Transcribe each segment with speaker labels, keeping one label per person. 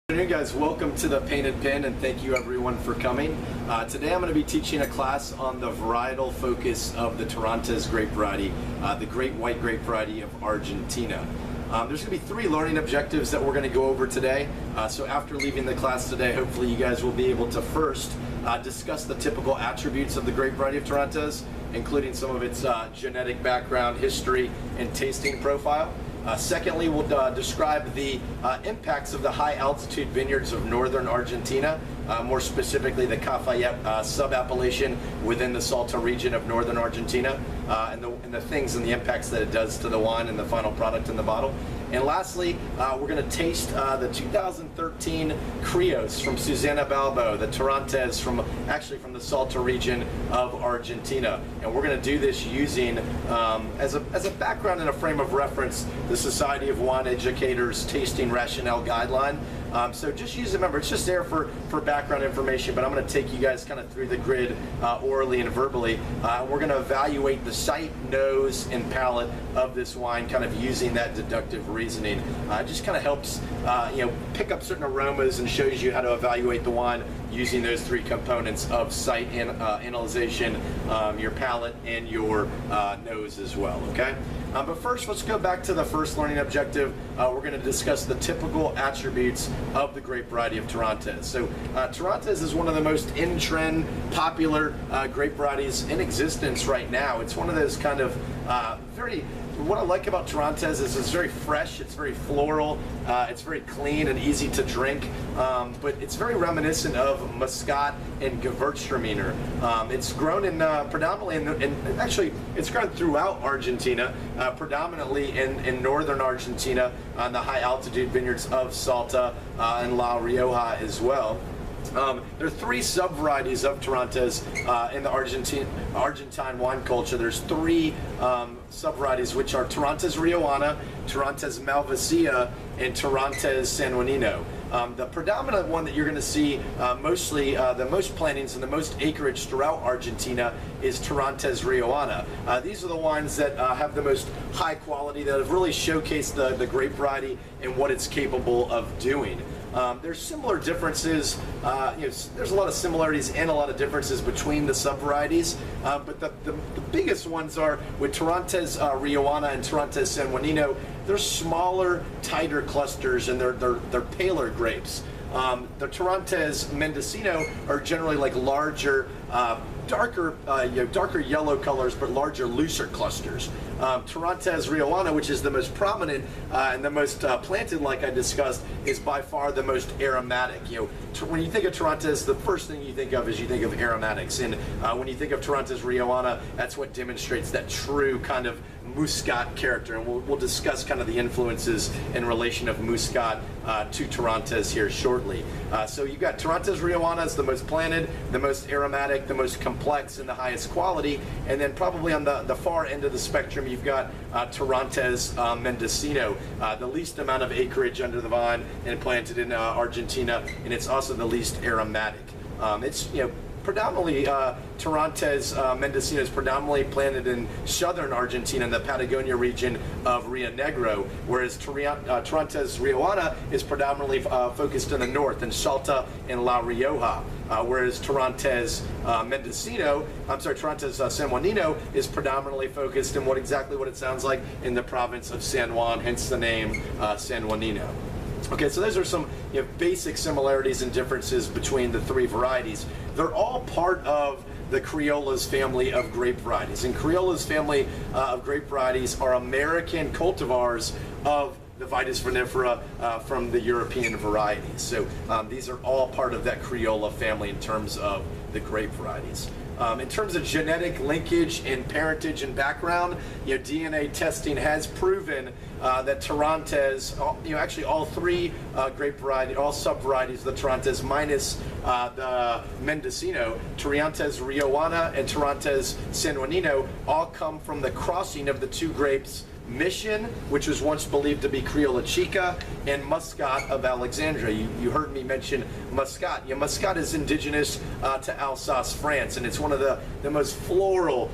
Speaker 1: Good afternoon, guys. Welcome to the Painted Pen, and thank you everyone for coming. Today I'm going to be teaching a class on the varietal focus of the Torrontés grape variety, the great white grape variety of Argentina. There's going to be 3 learning objectives that we're going to go over today. So after leaving the class today, hopefully you guys will be able to first discuss the typical attributes of the grape variety of Torrontés, including some of its genetic background, history, and tasting profile. Secondly, we'll describe the impacts of the high altitude vineyards of northern Argentina, more specifically the Cafayate sub-appellation within the Salta region of northern Argentina, and the things and the impacts that it does to the wine and the final product in the bottle. And lastly, we're going to taste the 2013 Criollos from Susana Balbo, the Torrontés from the Salta region of Argentina. And we're going to do this using, as a background and a frame of reference, the Society of Wine Educators Tasting Rationale Guideline. So just remember, it's just there for background information, but I'm going to take you guys kind of through the grid orally and verbally. We're going to evaluate the sight, nose, and palate of this wine, kind of using that deductive reasoning. It just kind of helps pick up certain aromas and shows you how to evaluate the wine using those 3 components of sight and analyzation, your palate, and your nose as well, okay? But first, let's go back to the first learning objective. We're going to discuss the typical attributes of the grape variety of Torrontés. So Torrontés is one of the most in-trend, popular grape varieties in existence right now. It's one of those kind of what I like about Torrontés is it's very fresh, it's very floral, it's very clean and easy to drink, but it's very reminiscent of Muscat and Gewürztraminer. It's grown in predominantly actually it's grown throughout Argentina, predominantly in northern Argentina on the high altitude vineyards of Salta and La Rioja as well. There are 3 sub-varieties of Torrontés in the Argentine wine culture. There's 3 sub-varieties, which are Torrontés Rioana, Torrontés Malvasia, and Torrontés Sanjuanino. The predominant one that you're going to see mostly, the most plantings and the most acreage throughout Argentina is Torrontés Rioana. These are the wines that have the most high quality, that have really showcased the grape variety and what it's capable of doing. There's similar differences, there's a lot of similarities and a lot of differences between the sub-varieties, but the biggest ones are with Torrontés Rioana and Torrontés Sanjuanino. They're smaller, tighter clusters, and they're paler grapes. The Torrontés Mendocino are generally like larger, darker yellow colors, but larger, looser clusters. Torrontés Rioana, which is the most prominent and the most planted, like I discussed, is by far the most aromatic. When you think of Torrontés, the first thing you think of is you think of aromatics, and when you think of Torrontés Rioana, that's what demonstrates that true kind of Muscat character, and we'll discuss kind of the influences in relation of Muscat to Torrontés here shortly. So you've got Torrontés Rioana as the most planted, the most aromatic, the most complex, and the highest quality, and then probably on the far end of the spectrum you've got Torrontés Mendocino, the least amount of acreage under the vine and planted in Argentina, and it's also the least aromatic. It's predominantly Torrontés Mendocino is predominantly planted in southern Argentina in the Patagonia region of Rio Negro, whereas Torrontés Rioana is predominantly focused in the north in Salta and La Rioja, whereas Torrontés Sanjuanino is predominantly focused in what it sounds like, in the province of San Juan, hence the name Sanjuanino. Okay, so those are some basic similarities and differences between the 3 varieties. They're all part of the Criollos family of grape varieties. And Criollos family of grape varieties are American cultivars of the Vitis vinifera from the European varieties. So these are all part of that Criollo family in terms of the grape varieties. In terms of genetic linkage and parentage and background, DNA testing has proven that Torrontés, actually all 3 grape varieties, all sub-varieties of the Torrontés minus the Mendocino, Torrontés Rioana and Torrontés Sanjuanino, all come from the crossing of the 2 grapes Mission, which was once believed to be Criolla Chica, and Muscat of Alexandria. You heard me mention Muscat. Yeah, Muscat is indigenous to Alsace, France, and it's one of the most floral,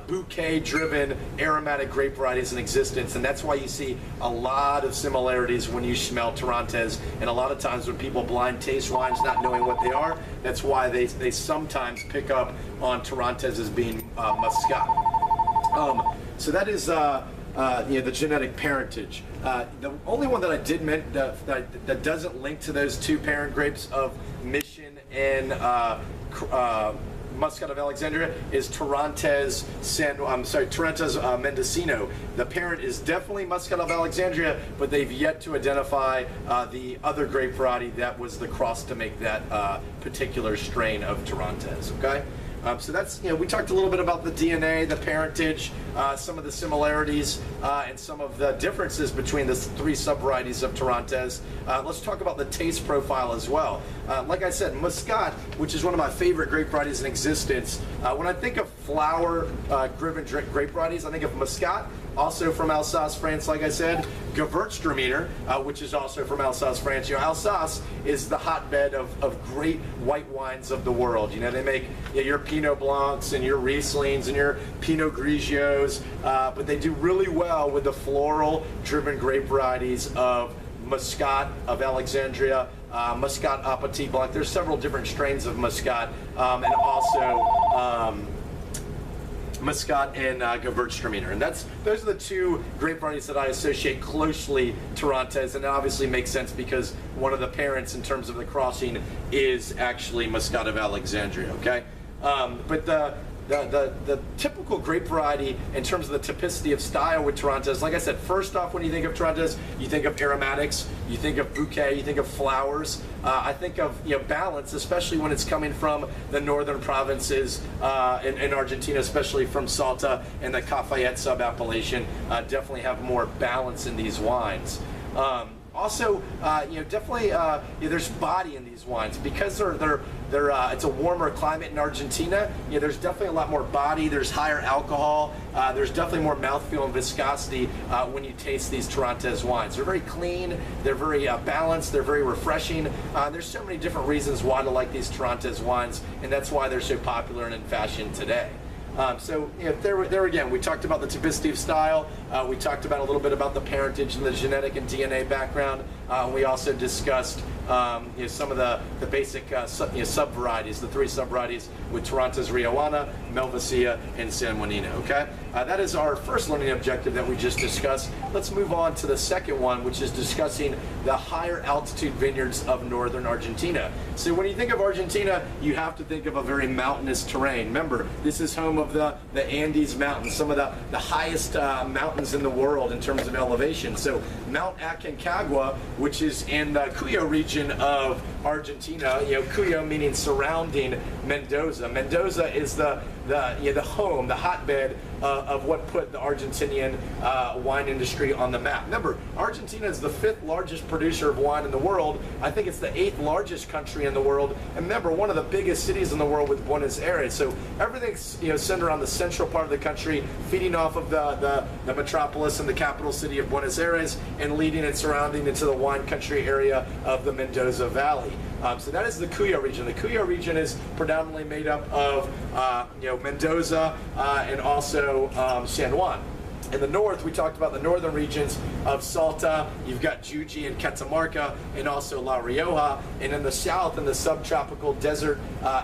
Speaker 1: bouquet-driven aromatic grape varieties in existence, and that's why you see a lot of similarities when you smell Torrontés, and a lot of times when people blind taste wines not knowing what they are, that's why they sometimes pick up on Torrontés as being Muscat. So that is the genetic parentage. The only one that I did that doesn't link to those two parent grapes of Mission and Muscat of Alexandria is Torrontés Mendocino. The parent is definitely Muscat of Alexandria, but they've yet to identify the other grape variety that was the cross to make that particular strain of Torrontés. Okay. So that's, we talked a little bit about the DNA, the parentage, some of the similarities, and some of the differences between the three subvarieties of Torrontés. Let's talk about the taste profile as well. Like I said, Muscat, which is one of my favorite grape varieties in existence. When I think of flower-driven grape varieties, I think of Muscat, also from Alsace, France, like I said. Gewürztraminer, which is also from Alsace, France. Alsace is the hotbed of great white wines of the world. They make your Pinot Blancs and your Rieslings and your Pinot Grigios, but they do really well with the floral-driven grape varieties of Muscat of Alexandria, Muscat à Petit Blanc. There's several different strains of Muscat, and also Muscat and Gewürztraminer, and those are the two grape varieties that I associate closely Torrontés, and it obviously makes sense because one of the parents in terms of the crossing is actually Muscat of Alexandria. Okay, but the typical grape variety in terms of the typicity of style with Torrontés, like I said, first off, when you think of Torrontés, you think of aromatics, you think of bouquet, you think of flowers. I think of balance, especially when it's coming from the northern provinces in Argentina, especially from Salta and the Cafayate sub-appellation. Definitely have more balance in these wines. Also, definitely there's body in these wines because it's a warmer climate in Argentina. There's definitely a lot more body. There's higher alcohol. There's definitely more mouthfeel and viscosity when you taste these Torrontés wines. They're very clean. They're very balanced. They're very refreshing. There's so many different reasons why to like these Torrontés wines, and that's why they're so popular and in fashion today. So there again, we talked about the typicity of style. We talked about a little bit about the parentage and the genetic and DNA background. We also discussed some of the basic sub-varieties, the three sub-varieties with Torrontés Rioana, Malvasia, and San Juanino. Okay, that is our first learning objective that we just discussed. Let's move on to the second one, which is discussing the higher altitude vineyards of northern Argentina. So when you think of Argentina, you have to think of a very mountainous terrain. Remember, this is home of the Andes Mountains, some of the highest mountains in the world in terms of elevation. So Mount Aconcagua, which is in the Cuyo region of Argentina, Cuyo meaning surrounding Mendoza. Mendoza is the home, the hotbed of what put the Argentinian wine industry on the map. Remember, Argentina is the 5th largest producer of wine in the world. I think it's the 8th largest country in the world. And remember, one of the biggest cities in the world with Buenos Aires. So everything's centered on the central part of the country, feeding off of the metropolis and the capital city of Buenos Aires, and leading and surrounding into the wine country area of the Mendoza Valley. So that is the Cuyo region. The Cuyo region is predominantly made up of Mendoza and also San Juan. In the north, we talked about the northern regions of Salta. You've got Jujuy and Catamarca, and also La Rioja. And in the south, in the subtropical desert,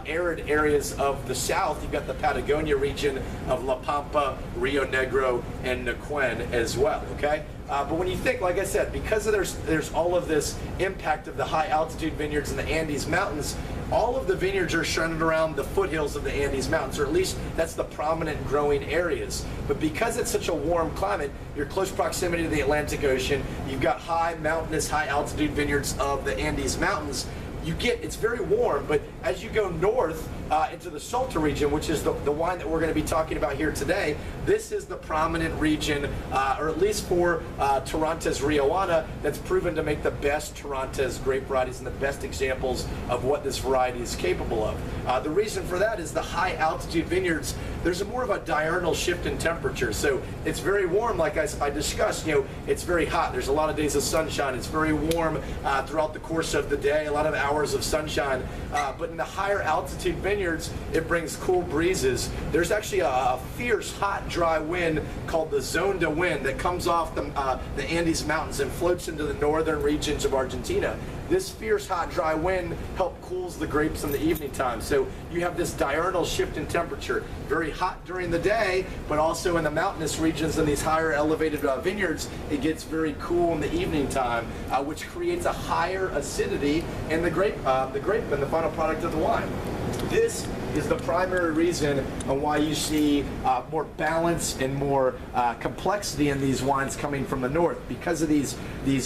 Speaker 1: arid areas of the south, you've got the Patagonia region of La Pampa, Rio Negro, and Neuquén as well. Okay. But when you think, like I said, because there's all of this impact of the high altitude vineyards in the Andes Mountains, all of the vineyards are centered around the foothills of the Andes Mountains, or at least that's the prominent growing areas. But because it's such a warm climate, you're close proximity to the Atlantic Ocean, you've got high mountainous, high altitude vineyards of the Andes Mountains, it's very warm, but as you go north into the Salta region, which is the wine that we're going to be talking about here today, this is the prominent region, or at least for Torrontés Rioana, that's proven to make the best Torrontés grape varieties and the best examples of what this variety is capable of. The reason for that is the high altitude vineyards, there's more of a diurnal shift in temperature. So it's very warm, like I discussed, it's very hot. There's a lot of days of sunshine. It's very warm throughout the course of the day, a lot of hours of sunshine. But in the higher altitude vineyards, it brings cool breezes. There's actually a fierce, hot, dry wind called the Zonda wind that comes off the Andes Mountains and floats into the northern regions of Argentina. This fierce, hot, dry wind helps cools the grapes in the evening time. So you have this diurnal shift in temperature, very hot during the day, but also in the mountainous regions and these higher elevated vineyards, it gets very cool in the evening time, which creates a higher acidity in the grape and the final product of the wine. This is the primary reason on why you see more balance and more complexity in these wines coming from the north. Because of these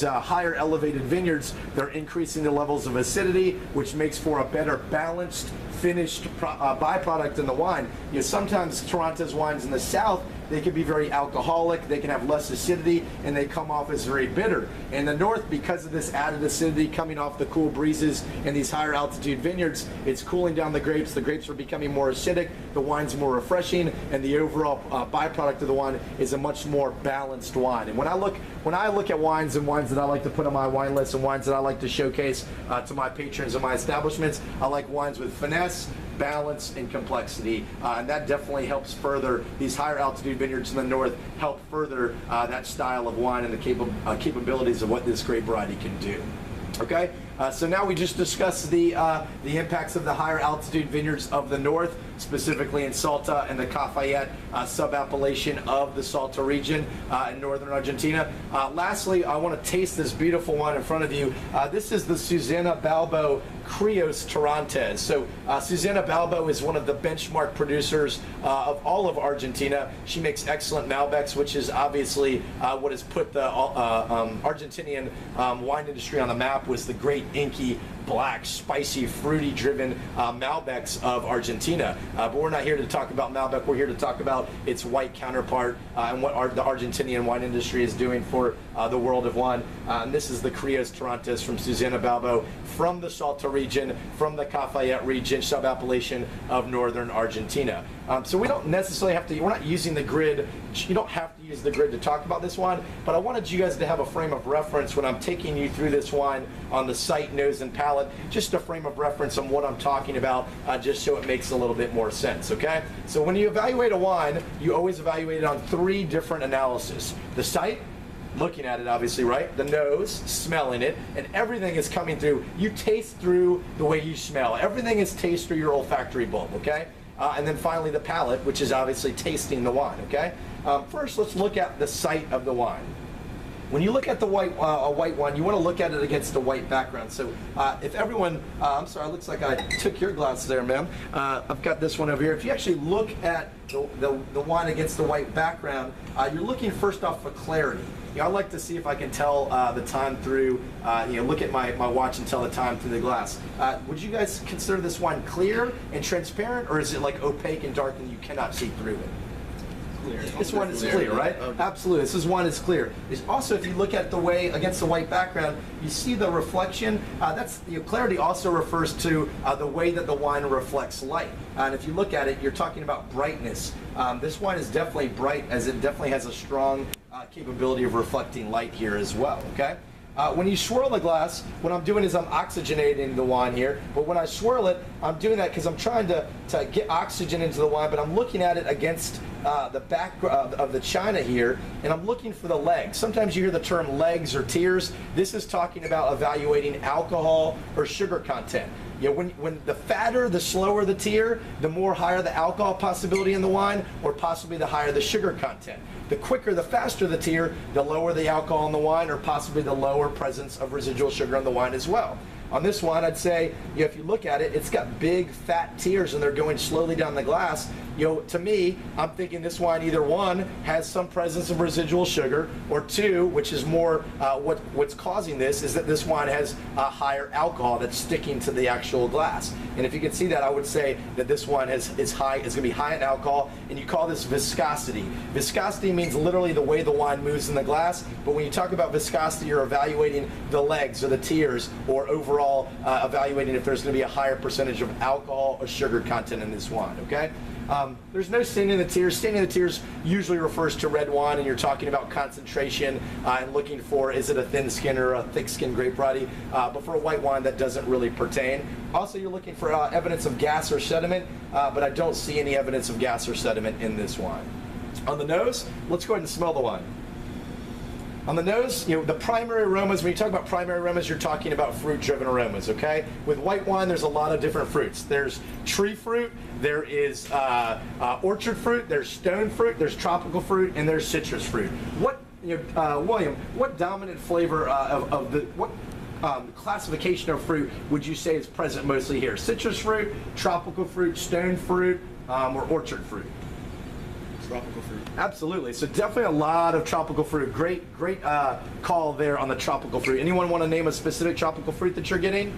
Speaker 1: higher elevated vineyards, they're increasing the levels of acidity, which makes for a better balanced, finished byproduct in the wine. Sometimes Torrontés wines in the south, they can be very alcoholic, they can have less acidity, and they come off as very bitter. In the north, because of this added acidity coming off the cool breezes in these higher altitude vineyards, it's cooling down the grapes are becoming more acidic, the wine's more refreshing, and the overall byproduct of the wine is a much more balanced wine. And when I look at wines and wines that I like to put on my wine list and wines that I like to showcase to my patrons and my establishments, I like wines with finesse, balance, and complexity, and that definitely helps further these higher altitude vineyards in the north, help further that style of wine and the capabilities of what this grape variety can do. Okay, so now we just discussed the impacts of the higher altitude vineyards of the north, specifically in Salta and the Cafayate sub-appellation of the Salta region in northern Argentina. Lastly, I want to taste this beautiful wine in front of you. This is the Susana Balbo Criollos Torrontés. So Susana Balbo is one of the benchmark producers of all of Argentina. She makes excellent Malbecs, which is obviously what has put the Argentinian wine industry on the map, was the great inky, black, spicy, fruity-driven Malbecs of Argentina. But we're not here to talk about Malbec. We're here to talk about its white counterpart and what the Argentinian wine industry is doing for the world of wine. And this is the Criollos Torrontés from Susana Balbo, from the Salta region, from the Cafayate region, sub-appellation of northern Argentina. So we don't necessarily have to, we're not using the grid, you don't have to use the grid to talk about this wine, but I wanted you guys to have a frame of reference when I'm taking you through this wine on the sight, nose, and palate, just a frame of reference on what I'm talking about, just so it makes a little bit more sense, okay? So when you evaluate a wine, you always evaluate it on 3 different analyses. The sight, looking at it obviously, right? The nose, smelling it, and everything is coming through. You taste through the way you smell. Everything is taste through your olfactory bulb, okay? And then finally the palate, which is obviously tasting the wine, okay? First, let's look at the sight of the wine. When you look at the white wine, you want to look at it against a white background. So if everyone, I'm sorry, it looks like I took your glass there, ma'am. I've got this one over here. If you actually look at the wine against the white background, you're looking first off for clarity. I like to see if I can tell the time through, look at my watch and tell the time through the glass. Would you guys consider this wine clear and transparent, or is it like opaque and dark and you cannot see through it? Clear. This one is clear, right? Okay. Absolutely. This one is clear. It's also, if you look at the way against the white background, you see the reflection. Clarity also refers to the way that the wine reflects light. And if you look at it, you're talking about brightness. This wine is definitely bright, as it definitely has a strong capability of reflecting light here as well. Okay. When you swirl the glass, what I'm doing is I'm oxygenating the wine here, but when I swirl it, I'm doing that because I'm trying to get oxygen into the wine, but I'm looking at it against the back of the china here, and I'm looking for the legs. Sometimes you hear the term legs or tears. This is talking about evaluating alcohol or sugar content. When the fatter, the slower the tear, the more higher the alcohol possibility in the wine, or possibly the higher the sugar content. The quicker, the faster the tear, the lower the alcohol in the wine, or possibly the lower presence of residual sugar in the wine as well. On this wine, I'd say, if you look at it, it's got big fat tears and they're going slowly down the glass. To me, I'm thinking this wine either one has some presence of residual sugar, or two, which is more what's causing this, is that this wine has a higher alcohol that's sticking to the actual glass. And if you can see that, I would say that this wine is going to be high in alcohol, and you call this viscosity. Viscosity means literally the way the wine moves in the glass, but when you talk about viscosity, you're evaluating the legs or the tears, or overall evaluating if there's going to be a higher percentage of alcohol or sugar content in this wine, okay? There's no staining the tears. Staining the tears usually refers to red wine, and you're talking about concentration and looking for, is it a thin skin or a thick skin grape variety? But for a white wine, that doesn't really pertain. Also, you're looking for evidence of gas or sediment, but I don't see any evidence of gas or sediment in this wine. On the nose, let's go ahead and smell the wine. On the nose, the primary aromas, when you talk about primary aromas, you're talking about fruit-driven aromas, okay? With white wine, there's a lot of different fruits. There's tree fruit, there is orchard fruit, there's stone fruit, there's tropical fruit, and there's citrus fruit. William, what dominant flavor what classification of fruit would you say is present mostly here? Citrus fruit, tropical fruit, stone fruit, or orchard fruit?
Speaker 2: Tropical fruit.
Speaker 1: Absolutely. So definitely a lot of tropical fruit. Great call there on the tropical fruit. Anyone want to name a specific tropical fruit that you're getting?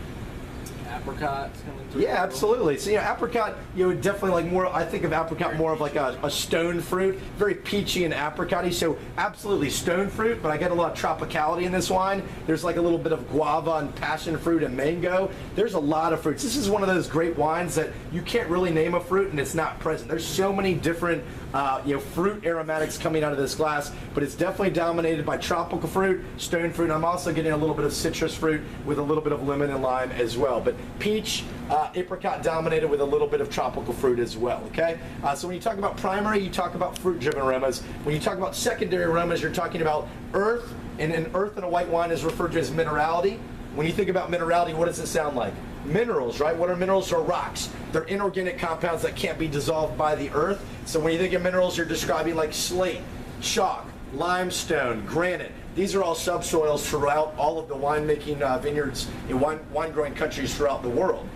Speaker 2: Apricot coming through.
Speaker 1: Yeah, absolutely. So apricot, definitely like more. I think of apricot more of like a stone fruit, very peachy and apricot-y. So absolutely stone fruit, but I get a lot of tropicality in this wine. There's like a little bit of guava and passion fruit and mango. There's a lot of fruits. This is one of those great wines that you can't really name a fruit and it's not present. There's so many different fruit aromatics coming out of this glass, but it's definitely dominated by tropical fruit, stone fruit. I'm also getting a little bit of citrus fruit with a little bit of lemon and lime as well. But peach, apricot dominated with a little bit of tropical fruit as well, okay? So when you talk about primary, you talk about fruit-driven aromas. When you talk about secondary aromas, you're talking about earth, and an earth in a white wine is referred to as minerality. When you think about minerality, what does it sound like? Minerals, right? What are minerals? Are rocks. They're inorganic compounds that can't be dissolved by the earth. So when you think of minerals, you're describing like slate, chalk, limestone, granite. These are all subsoils throughout all of the winemaking vineyards in wine growing countries throughout the world.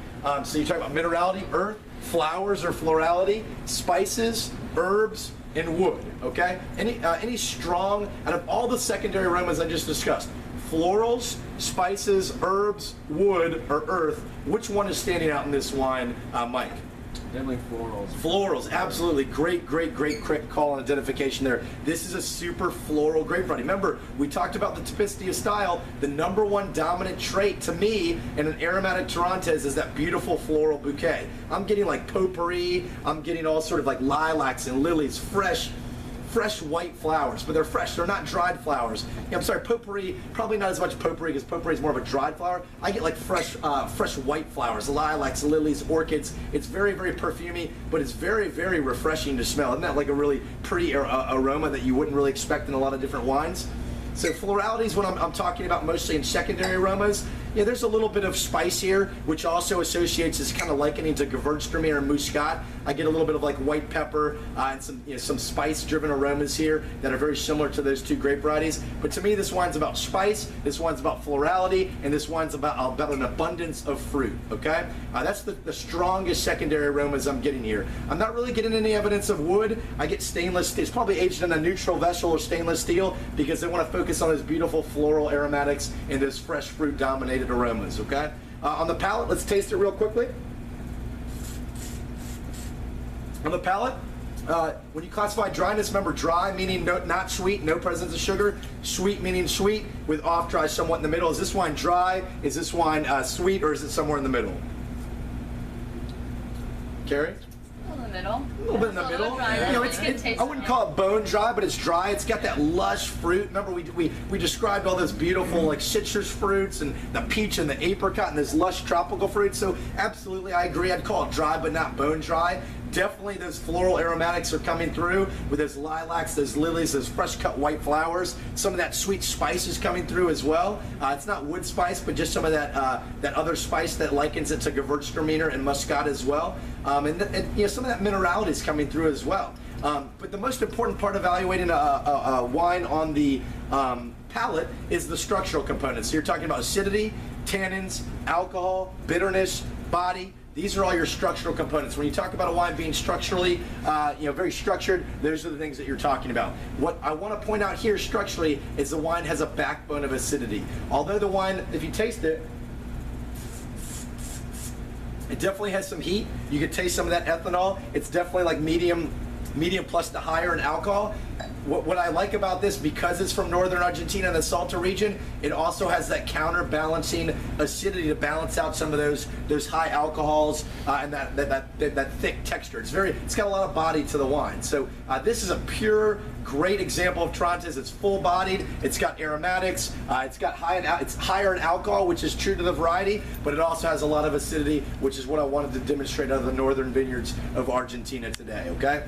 Speaker 1: So you talk about minerality, earth, flowers or florality, spices, herbs, and wood, okay? Any strong, out of all the secondary aromas I just discussed, florals, spices, herbs, wood, or earth, which one is standing out in this wine, Mike?
Speaker 2: Definitely florals.
Speaker 1: Florals, absolutely. Great call and identification there. This is a super floral grape variety. Remember, we talked about the typicity of style. The number one dominant trait to me in an aromatic Torrontés is that beautiful floral bouquet. I'm getting like potpourri, I'm getting all sort of like lilacs and lilies, fresh white flowers, but they're fresh. They're not dried flowers. I'm sorry, potpourri, probably not as much potpourri because potpourri is more of a dried flower. I get like fresh white flowers, lilacs, lilies, orchids. It's very perfumey, but it's very refreshing to smell. Isn't that like a really pretty aroma that you wouldn't really expect in a lot of different wines? So florality is what I'm talking about mostly in secondary aromas. There's a little bit of spice here, which also associates, is kind of likening to Gewürztraminer and Muscat. I get a little bit of like white pepper and some spice-driven aromas here that are very similar to those two grape varieties. But to me, this wine's about spice, this wine's about florality, and this wine's about an abundance of fruit, okay? That's the strongest secondary aromas I'm getting here. I'm not really getting any evidence of wood. I get stainless, it's probably aged in a neutral vessel or stainless steel because they want to focus on those beautiful floral aromatics and those fresh fruit-dominated aromas, okay? On the palate, let's taste it real quickly. On the palate, when you classify dryness, remember dry meaning not sweet, no presence of sugar, sweet meaning sweet, with off dry somewhat in the middle. Is this wine dry? Is this wine sweet, or is it somewhere in the middle? Carrie?
Speaker 3: A little bit in the
Speaker 1: middle.
Speaker 3: Dry,
Speaker 1: I wouldn't call it bone dry, but it's dry. It's got that lush fruit. Remember, we described all those beautiful like citrus fruits and the peach and the apricot and this lush tropical fruit. So absolutely, I agree. I'd call it dry, but not bone dry. Definitely those floral aromatics are coming through with those lilacs, those lilies, those fresh cut white flowers. Some of that sweet spice is coming through as well. It's not wood spice, but just some of that other spice that likens it to Gewürztraminer and Muscat as well. And some of that minerality is coming through as well. But the most important part of evaluating a wine on the palate is the structural components. So you're talking about acidity, tannins, alcohol, bitterness, body. These are all your structural components. When you talk about a wine being structurally, very structured, those are the things that you're talking about. What I want to point out here structurally is the wine has a backbone of acidity. Although the wine, if you taste it, it definitely has some heat. You can taste some of that ethanol. It's definitely like medium plus to higher in alcohol. What I like about this, because it's from northern Argentina and the Salta region, it also has that counterbalancing acidity to balance out some of those high alcohols and that thick texture. It's got a lot of body to the wine. So this is a pure, great example of Tarantes. It's full-bodied. It's got aromatics. It's higher in alcohol, which is true to the variety, but it also has a lot of acidity, which is what I wanted to demonstrate out of the northern vineyards of Argentina today. Okay.